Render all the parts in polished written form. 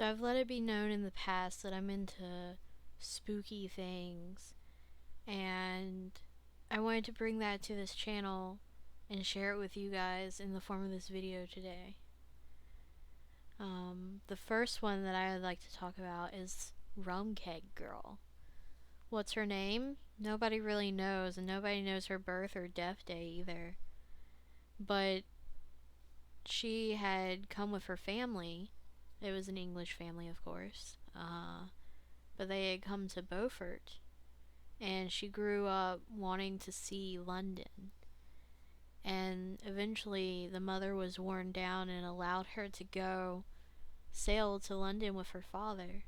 So I've let it be known in the past that I'm into spooky things, and I wanted to bring that to this channel and share it with you guys in the form of this video today. The first one that I would like to talk about is Rum Keg Girl. What's her name? Nobody really knows, and nobody knows her birth or death day either. But she had come with her family. It was an English family, of course. But they had come to Beaufort, and she grew up wanting to see London. And eventually, the mother was worn down and allowed her to go sail to London with her father.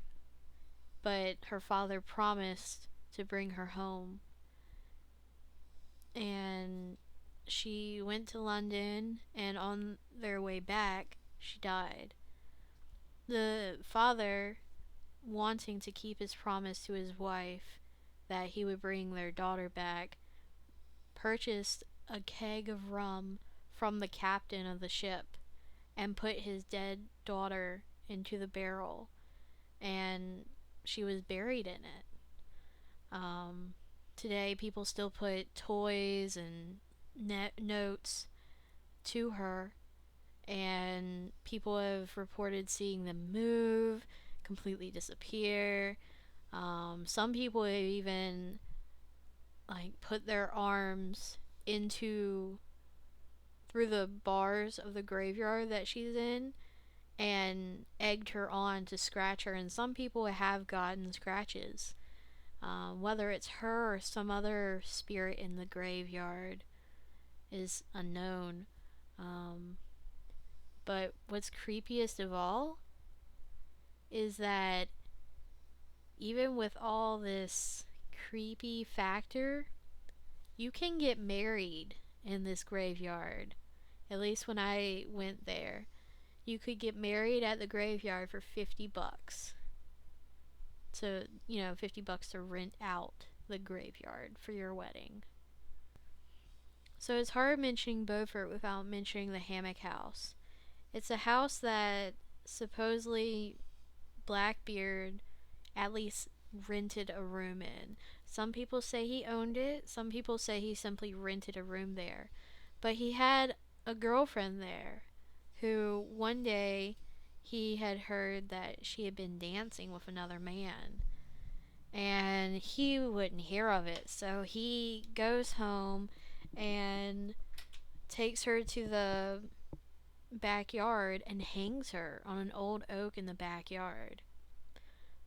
But her father promised to bring her home. And she went to London, and on their way back, she died. The father, wanting to keep his promise to his wife that he would bring their daughter back, purchased a keg of rum from the captain of the ship and put his dead daughter into the barrel, and she was buried in it. Today, people still put toys and notes to her, and people have reported seeing them move, completely disappear. Some people have even put their arms into through the bars of the graveyard that she's in and egged her on to scratch her, and some people have gotten scratches. Whether it's her or some other spirit in the graveyard is unknown. But what's creepiest of all is that even with all this creepy factor, you can get married in this graveyard. At least when I went there, you could get married at the graveyard for $50 to, $50 to rent out the graveyard for your wedding. So it's hard mentioning Beaufort without mentioning the Hammock House. It's a house that supposedly Blackbeard at least rented a room in. Some people say he owned it, some people say he simply rented a room there. But he had a girlfriend there who one day he had heard that she had been dancing with another man, and he wouldn't hear of it. So he goes home and takes her to the backyard and hangs her on an old oak in the backyard.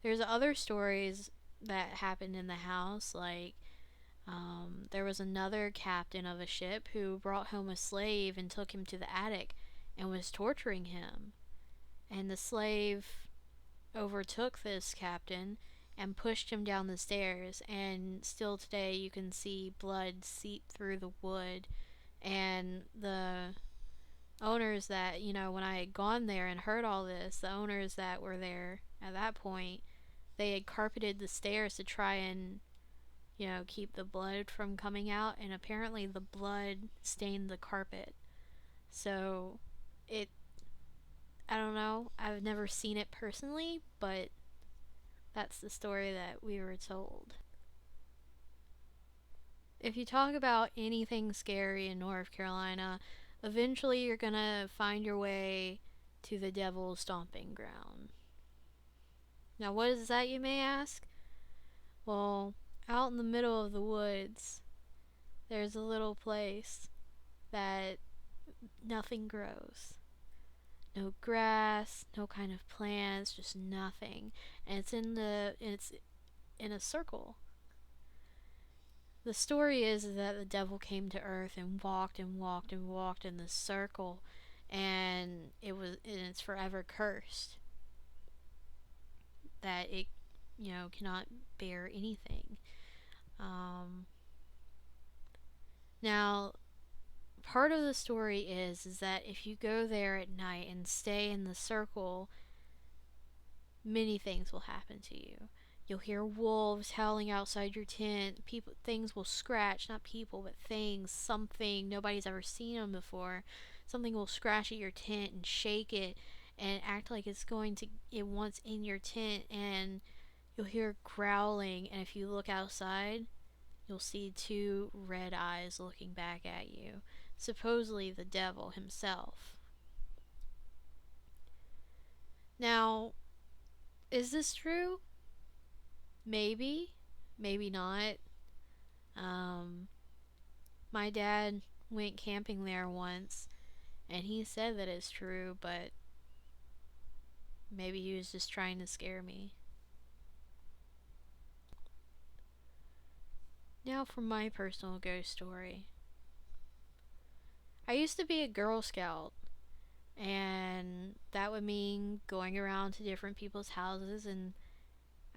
There's other stories that happened in the house, there was another captain of a ship who brought home a slave and took him to the attic and was torturing him. And the slave overtook this captain and pushed him down the stairs, and still today you can see blood seep through the wood. And the owners that, when I had gone there and heard all this, the owners that were there at that point, they had carpeted the stairs to try and, keep the blood from coming out, and apparently the blood stained the carpet. So, I don't know, I've never seen it personally, but that's the story that we were told. If you talk about anything scary in North Carolina, eventually you're gonna find your way to the Devil's Stomping Ground. Now, what is that, you may ask? Well, out in the middle of the woods, there's a little place that nothing grows. No grass, no kind of plants, just nothing. And it's in a circle. The story is that the devil came to earth and walked and walked and walked in this circle, and it's forever cursed. That it, cannot bear anything. Now, part of the story is that if you go there at night and stay in the circle, many things will happen to you. You'll hear wolves howling outside your tent. Things will scratch, not people, but things, something, nobody's ever seen them before. Something will scratch at your tent and shake it, and act like it wants in your tent, and you'll hear growling, and if you look outside, you'll see two red eyes looking back at you. Supposedly the devil himself. Now, is this true? Maybe. Maybe not. Um, my dad went camping there once, and he said that it's true, but maybe he was just trying to scare me. Now for my personal ghost story. I used to be a Girl Scout, and that would mean going around to different people's houses and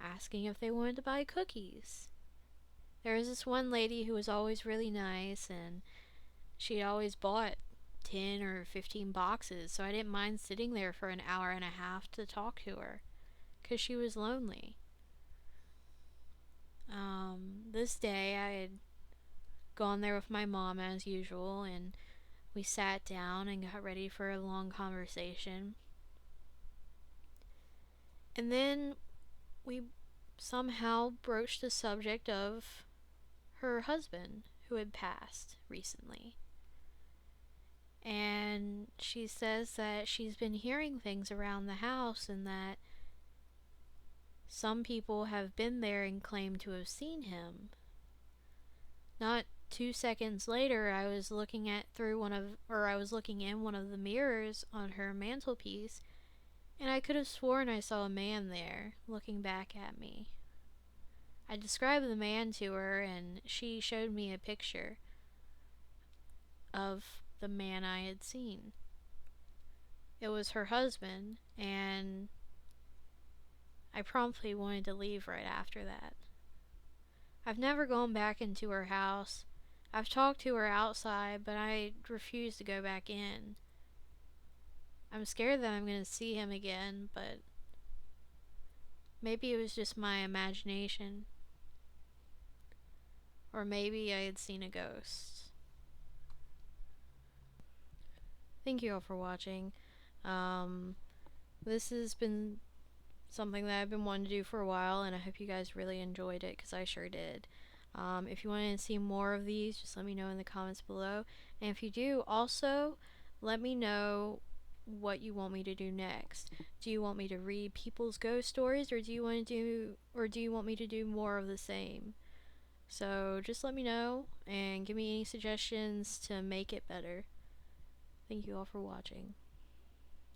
asking if they wanted to buy cookies. There was this one lady who was always really nice, and she always bought 10 or 15 boxes, so I didn't mind sitting there for an hour and a half to talk to her because she was lonely. This day I had gone there with my mom as usual, and we sat down and got ready for a long conversation. And then we somehow broached the subject of her husband who had passed recently. And she says that she's been hearing things around the house and that some people have been there and claimed to have seen him. Not 2 seconds later, I was looking in one of the mirrors on her mantelpiece, and I could have sworn I saw a man there looking back at me. I described the man to her, and she showed me a picture of the man I had seen. It was her husband, and I promptly wanted to leave right after that. I've never gone back into her house. I've talked to her outside, but I refuse to go back in. I'm scared that I'm going to see him again, but maybe it was just my imagination. Or maybe I had seen a ghost. Thank you all for watching. This has been something that I've been wanting to do for a while, and I hope you guys really enjoyed it, because I sure did. If you want to see more of these, just let me know in the comments below. And if you do, also let me know what you want me to do next. Do you want me to read people's ghost stories, or do you want me to do more of the same? So just let me know and give me any suggestions to make it better. Thank you all for watching.